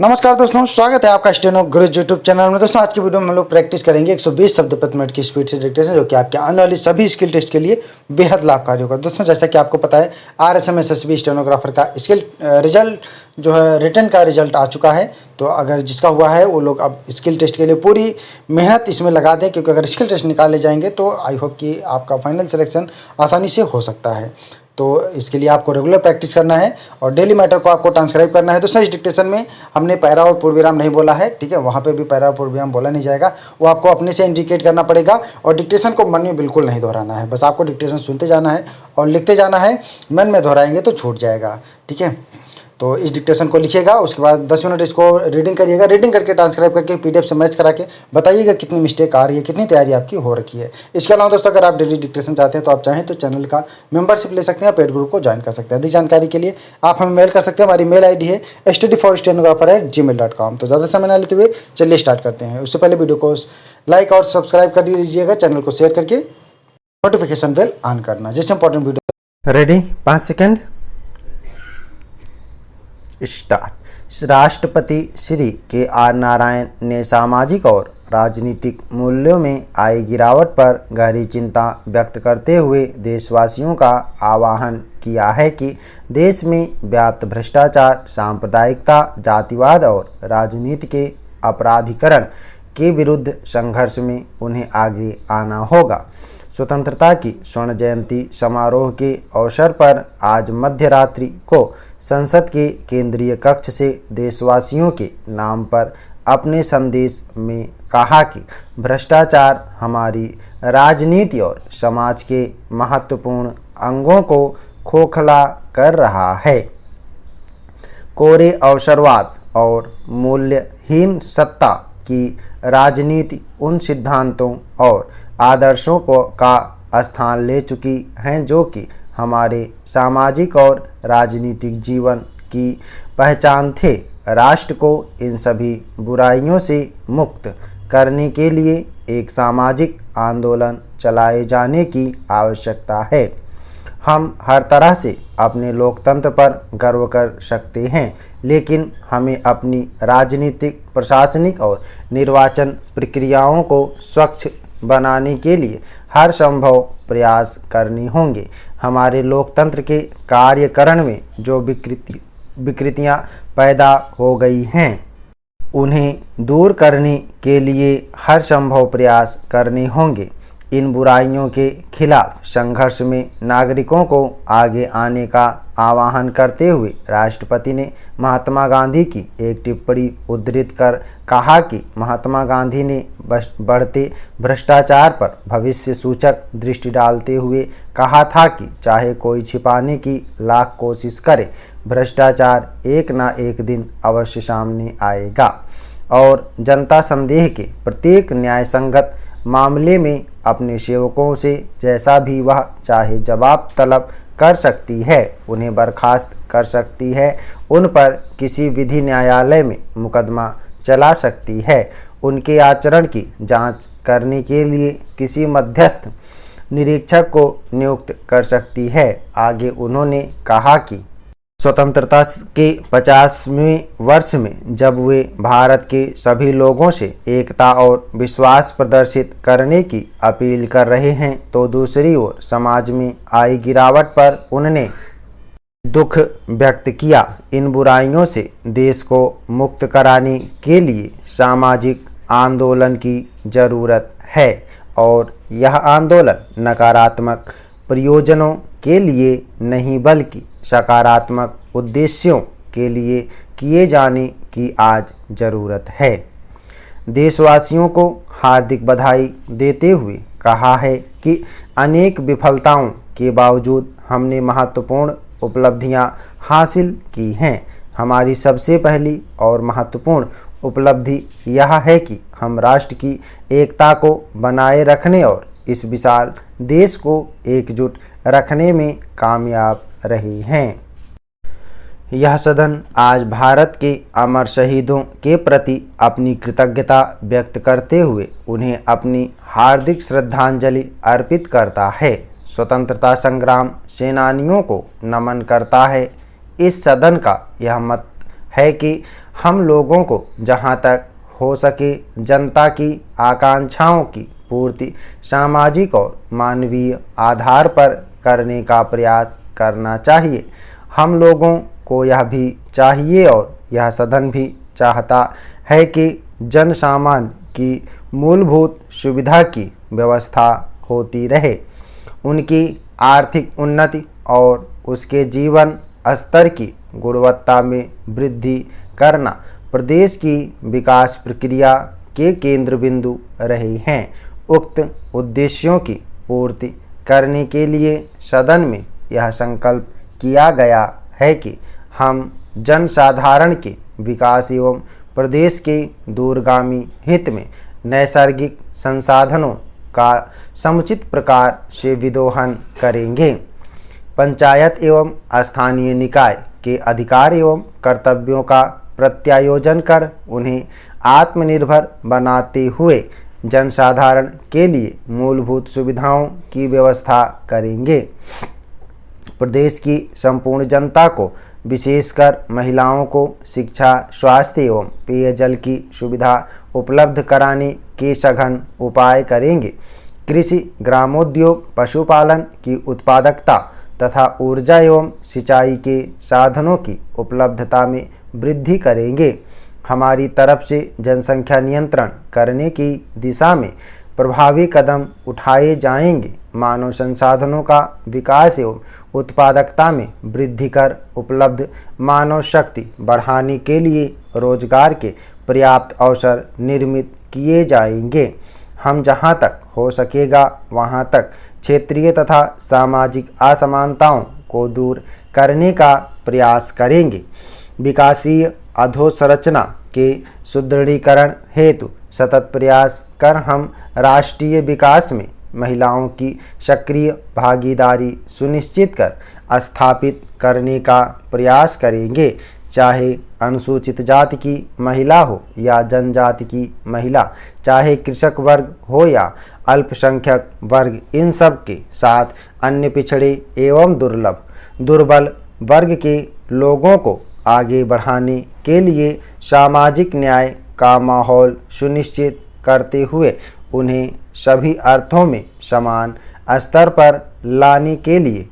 नमस्कार दोस्तों, स्वागत है आपका स्टेनो गुरुज यूट्यूब चैनल में। दोस्तों आज की वीडियो में हम लोग प्रैक्टिस करेंगे 120 शब्द प्रति मिनट की स्पीड से डिक्टेशन, जो कि आपके आने वाली सभी स्किल टेस्ट के लिए बेहद लाभकारी होगा। दोस्तों जैसा कि आपको पता है, RSM SSB स्टेनोग्राफर का स्किल रिजल्ट जो है रिटर्न का रिजल्ट आ चुका है। तो अगर जिसका हुआ है वो लोग अब स्किल टेस्ट के लिए पूरी मेहनत इसमें लगा दें, क्योंकि अगर स्किल टेस्ट निकाले जाएंगे तो आई होप कि आपका फाइनल सिलेक्शन आसानी से हो सकता है। तो इसके लिए आपको रेगुलर प्रैक्टिस करना है और डेली मैटर को आपको ट्रांसक्राइब करना है। दोस्तों इस डिक्टेशन में हमने पैरा और पूर्णविराम नहीं बोला है, ठीक है। वहाँ पे भी पैरा और पूर्णविराम बोला नहीं जाएगा, वो आपको अपने से इंडिकेट करना पड़ेगा। और डिक्टेशन को मन में बिल्कुल नहीं दोहराना है, बस आपको डिक्टेशन सुनते जाना है और लिखते जाना है। मन में दोहराएंगे तो छूट जाएगा, ठीक है। तो इस डिक्टेशन को लिखिएगा, उसके बाद 10 मिनट इसको रीडिंग करिएगा। रीडिंग करके ट्रांसक्राइब करके PDF से मैच करा के बताइएगा कितनी मिस्टेक आ रही है, कितनी तैयारी आपकी हो रखी है। इसके अलावा दोस्तों अगर आप डेली डिक्टेशन चाहते हैं तो आप चाहें तो चैनल का मेंबरशिप ले सकते हैं, पेड ग्रुप को ज्वाइन कर सकते हैं। अधिक जानकारी के लिए आप हमें मेल कर सकते हैं। हमारी मेल ID है studyforstenographer@gmail.com। तो ज़्यादा समय ना लेते हुए चलिए स्टार्ट करते हैं। उससे पहले वीडियो को लाइक और सब्सक्राइब कर लीजिएगा, चैनल को शेयर करके नोटिफिकेशन बेल ऑन करना, जैसे important video. Ready, 5 second start. राष्ट्रपति श्री KR नारायण ने सामाजिक और राजनीतिक मूल्यों में आई गिरावट पर गहरी चिंता व्यक्त करते हुए देशवासियों का आह्वान किया है कि देश में व्याप्त भ्रष्टाचार, सांप्रदायिकता, जातिवाद और राजनीति के अपराधीकरण के विरुद्ध संघर्ष में उन्हें आगे आना होगा। स्वतंत्रता की स्वर्ण जयंती समारोह के अवसर पर आज मध्य रात्रि को संसद के केंद्रीय कक्ष से देशवासियों के नाम पर अपने संदेश में कहा कि भ्रष्टाचार हमारी राजनीति और समाज के महत्वपूर्ण अंगों को खोखला कर रहा है। कोरे अवसरवाद और मूल्यहीन सत्ता की राजनीति उन सिद्धांतों और आदर्शों का स्थान ले चुकी हैं जो कि हमारे सामाजिक और राजनीतिक जीवन की पहचान थे। राष्ट्र को इन सभी बुराइयों से मुक्त करने के लिए एक सामाजिक आंदोलन चलाए जाने की आवश्यकता है। हम हर तरह से अपने लोकतंत्र पर गर्व कर सकते हैं, लेकिन हमें अपनी राजनीतिक, प्रशासनिक और निर्वाचन प्रक्रियाओं को स्वच्छ बनाने के लिए हर संभव प्रयास करने होंगे। हमारे लोकतंत्र के कार्यकरण में जो विकृतियां पैदा हो गई हैं, उन्हें दूर करने के लिए हर संभव प्रयास करने होंगे। इन बुराइयों के खिलाफ संघर्ष में नागरिकों को आगे आने का आह्वान करते हुए राष्ट्रपति ने महात्मा गांधी की एक टिप्पणी उद्धृत कर कहा कि महात्मा गांधी ने बढ़ते भ्रष्टाचार पर भविष्य सूचक दृष्टि डालते हुए कहा था कि चाहे कोई छिपाने की लाख कोशिश करे, भ्रष्टाचार एक ना एक दिन अवश्य सामने आएगा और जनता संदेह के प्रत्येक न्यायसंगत मामले में अपने सेवकों से जैसा भी वह चाहे जवाब तलब कर सकती है, उन्हें बर्खास्त कर सकती है, उन पर किसी विधि न्यायालय में मुकदमा चला सकती है, उनके आचरण की जांच करने के लिए किसी मध्यस्थ निरीक्षक को नियुक्त कर सकती है। आगे उन्होंने कहा कि स्वतंत्रता के 50वें वर्ष में जब वे भारत के सभी लोगों से एकता और विश्वास प्रदर्शित करने की अपील कर रहे हैं, तो दूसरी ओर समाज में आई गिरावट पर उन्होंने दुख व्यक्त किया। इन बुराइयों से देश को मुक्त कराने के लिए सामाजिक आंदोलन की जरूरत है और यह आंदोलन नकारात्मक प्रयोजनों के लिए नहीं बल्कि सकारात्मक उद्देश्यों के लिए किए जाने की आज ज़रूरत है। देशवासियों को हार्दिक बधाई देते हुए कहा है कि अनेक विफलताओं के बावजूद हमने महत्वपूर्ण उपलब्धियां हासिल की हैं। हमारी सबसे पहली और महत्वपूर्ण उपलब्धि यह है कि हम राष्ट्र की एकता को बनाए रखने और इस विशाल देश को एकजुट रखने में कामयाब रहे हैं। यह सदन आज भारत के अमर शहीदों के प्रति अपनी कृतज्ञता व्यक्त करते हुए उन्हें अपनी हार्दिक श्रद्धांजलि अर्पित करता है। स्वतंत्रता संग्राम सेनानियों को नमन करता है। इस सदन का यह मत है कि हम लोगों को जहाँ तक हो सके जनता की आकांक्षाओं की पूर्ति सामाजिक और मानवीय आधार पर करने का प्रयास करना चाहिए। हम लोगों को यह भी चाहिए और यह सदन भी चाहता है कि जन सामान्य की मूलभूत सुविधा की व्यवस्था होती रहे। उनकी आर्थिक उन्नति और उसके जीवन स्तर की गुणवत्ता में वृद्धि करना प्रदेश की विकास प्रक्रिया के केंद्र बिंदु रहे हैं। उक्त उद्देश्यों की पूर्ति करने के लिए सदन में यह संकल्प किया गया है कि हम जनसाधारण के विकास एवं प्रदेश के दूरगामी हित में नैसर्गिक संसाधनों का समुचित प्रकार से विदोहन करेंगे। पंचायत एवं स्थानीय निकाय के अधिकार एवं कर्तव्यों का प्रत्यायोजन कर उन्हें आत्मनिर्भर बनाते हुए जनसाधारण के लिए मूलभूत सुविधाओं की व्यवस्था करेंगे। प्रदेश की संपूर्ण जनता को विशेषकर महिलाओं को शिक्षा, स्वास्थ्य एवं पेयजल की सुविधा उपलब्ध कराने के सघन उपाय करेंगे। कृषि, ग्रामोद्योग, पशुपालन की उत्पादकता तथा ऊर्जा एवं सिंचाई के साधनों की उपलब्धता में वृद्धि करेंगे। हमारी तरफ से जनसंख्या नियंत्रण करने की दिशा में प्रभावी कदम उठाए जाएंगे। मानव संसाधनों का विकास एवं उत्पादकता में वृद्धि कर उपलब्ध मानव शक्ति बढ़ाने के लिए रोजगार के पर्याप्त अवसर निर्मित किए जाएंगे। हम जहां तक हो सकेगा वहां तक क्षेत्रीय तथा सामाजिक असमानताओं को दूर करने का प्रयास करेंगे। विकासीय अधोसंरचना के सुदृढ़ीकरण हेतु सतत प्रयास कर हम राष्ट्रीय विकास में महिलाओं की सक्रिय भागीदारी सुनिश्चित कर स्थापित करने का प्रयास करेंगे। चाहे अनुसूचित जाति की महिला हो या जनजाति की महिला, चाहे कृषक वर्ग हो या अल्पसंख्यक वर्ग, इन सब के साथ अन्य पिछड़े एवं दुर्बल वर्ग के लोगों को आगे बढ़ाने के लिए सामाजिक न्याय का माहौल सुनिश्चित करते हुए उन्हें सभी अर्थों में समान स्तर पर लाने के लिए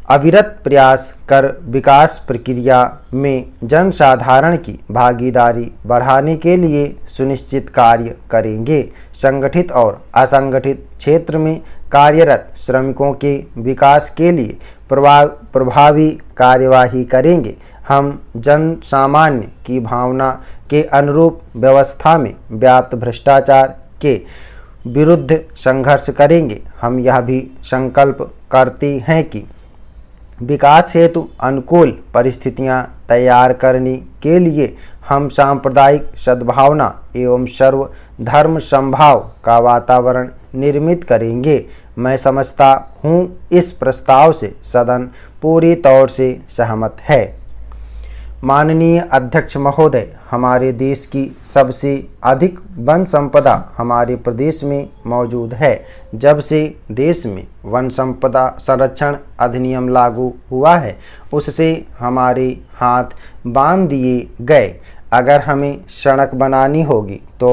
अविरत प्रयास कर विकास प्रक्रिया में जनसाधारण की भागीदारी बढ़ाने के लिए सुनिश्चित कार्य करेंगे। संगठित और असंगठित क्षेत्र में कार्यरत श्रमिकों के विकास के लिए प्रभावी कार्यवाही करेंगे। हम जन सामान्य की भावना के अनुरूप व्यवस्था में व्याप्त भ्रष्टाचार के विरुद्ध संघर्ष करेंगे। हम यह भी संकल्प करते हैं कि विकास हेतु अनुकूल परिस्थितियां तैयार करने के लिए हम सांप्रदायिक सद्भावना एवं सर्वधर्म समभाव का वातावरण निर्मित करेंगे। मैं समझता हूँ इस प्रस्ताव से सदन पूरी तौर से सहमत है। माननीय अध्यक्ष महोदय, हमारे देश की सबसे अधिक वन संपदा हमारे प्रदेश में मौजूद है। जब से देश में वन संपदा संरक्षण अधिनियम लागू हुआ है, उससे हमारे हाथ बांध दिए गए। अगर हमें सड़क बनानी होगी तो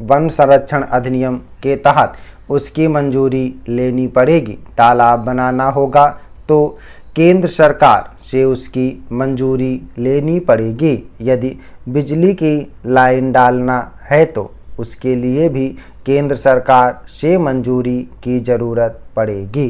वन संरक्षण अधिनियम के तहत उसकी मंजूरी लेनी पड़ेगी। तालाब बनाना होगा तो केंद्र सरकार से उसकी मंजूरी लेनी पड़ेगी। यदि बिजली की लाइन डालना है तो उसके लिए भी केंद्र सरकार से मंजूरी की ज़रूरत पड़ेगी।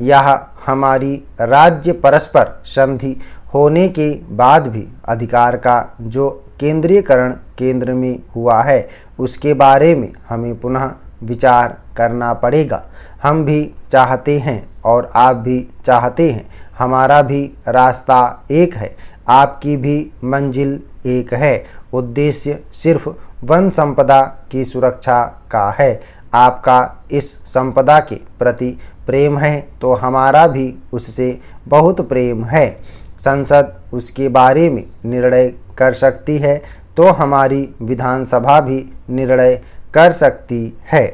यह हमारी राज्य परस्पर संधि होने के बाद भी अधिकार का जो केंद्रीयकरण केंद्र में हुआ है, उसके बारे में हमें पुनः विचार करना पड़ेगा। हम भी चाहते हैं और आप भी चाहते हैं, हमारा भी रास्ता एक है, आपकी भी मंजिल एक है। उद्देश्य सिर्फ वन संपदा की सुरक्षा का है। आपका इस संपदा के प्रति प्रेम है तो हमारा भी उससे बहुत प्रेम है। संसद उसके बारे में निर्णय कर सकती है तो हमारी विधानसभा भी निर्णय कर सकती है।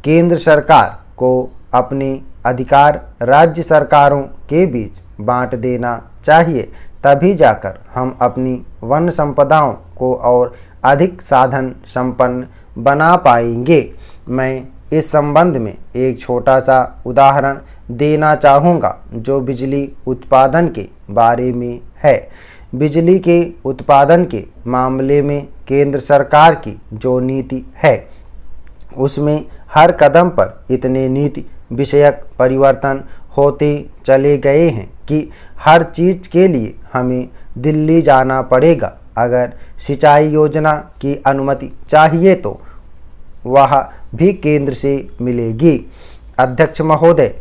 केंद्र सरकार को अपने अधिकार राज्य सरकारों के बीच बांट देना चाहिए तभी जाकर हम अपनी वन संपदाओं को और अधिक साधन संपन्न बना पाएंगे। मैं इस संबंध में एक छोटा सा उदाहरण देना चाहूँगा जो बिजली उत्पादन के बारे में है। बिजली के उत्पादन के मामले में केंद्र सरकार की जो नीति है उसमें हर कदम पर इतने नीति विषयक परिवर्तन होते चले गए हैं कि हर चीज़ के लिए हमें दिल्ली जाना पड़ेगा। अगर सिंचाई योजना की अनुमति चाहिए तो वह भी केंद्र से मिलेगी। अध्यक्ष महोदय,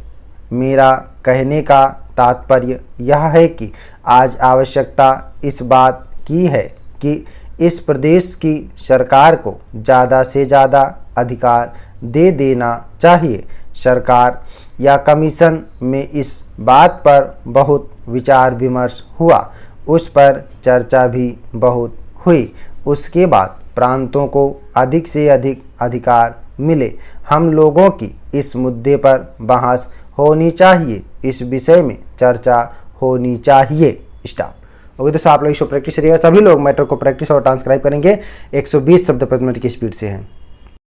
मेरा कहने का तात्पर्य यह है कि आज आवश्यकता इस बात की है कि इस प्रदेश की सरकार को ज़्यादा से ज़्यादा अधिकार दे देना चाहिए। सरकार या कमीशन में इस बात पर बहुत विचार विमर्श हुआ, उस पर चर्चा भी बहुत हुई। उसके बाद प्रांतों को अधिक से अधिक अधिकार मिले। हम लोगों की इस मुद्दे पर बहस होनी चाहिए, इस विषय में चर्चा होनी चाहिए। स्टॉप। ओके दोस्तों, आप लोग इसको प्रैक्टिस करिएगा। सभी लोग मैटर को प्रैक्टिस और ट्रांसक्राइब करेंगे। 120 शब्द प्रति मिनट की स्पीड से है।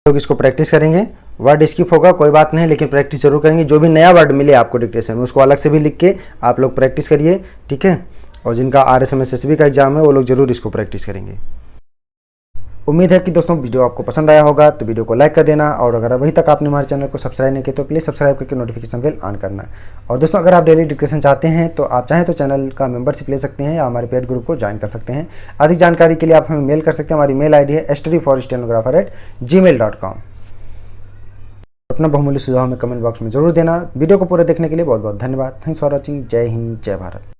लोग इसको प्रैक्टिस करेंगे। वर्ड स्किप होगा कोई बात नहीं, लेकिन प्रैक्टिस जरूर करेंगे। जो भी नया वर्ड मिले आपको डिक्टेशन में उसको अलग से भी लिख के आप लोग प्रैक्टिस करिए, ठीक है। और जिनका RSMSSB का एग्जाम है वो लोग जरूर इसको प्रैक्टिस करेंगे। उम्मीद है कि दोस्तों वीडियो आपको पसंद आया होगा, तो वीडियो को लाइक कर देना। और अगर अभी तक आपने हमारे चैनल को सब्सक्राइब नहीं किया तो प्लीज़ सब्सक्राइब करके नोटिफिकेशन बेल ऑन करना। और दोस्तों, अगर आप डेली डिक्टेशन चाहते हैं तो आप चाहें तो चैनल का मेंबरशिप ले सकते हैं या हमारे पेड ग्रुप को ज्वाइन कर सकते हैं। अधिक जानकारी के लिए आप हमें मेल कर सकते हैं। हमारी मेल ID है studyforstenographer@gmail.com। अपना बहुमूल्य सुझाव हमें कमेंट बॉक्स में जरूर देना। वीडियो को पूरा देखने के लिए बहुत बहुत धन्यवाद। Thanks for watching. जय हिंद, जय भारत।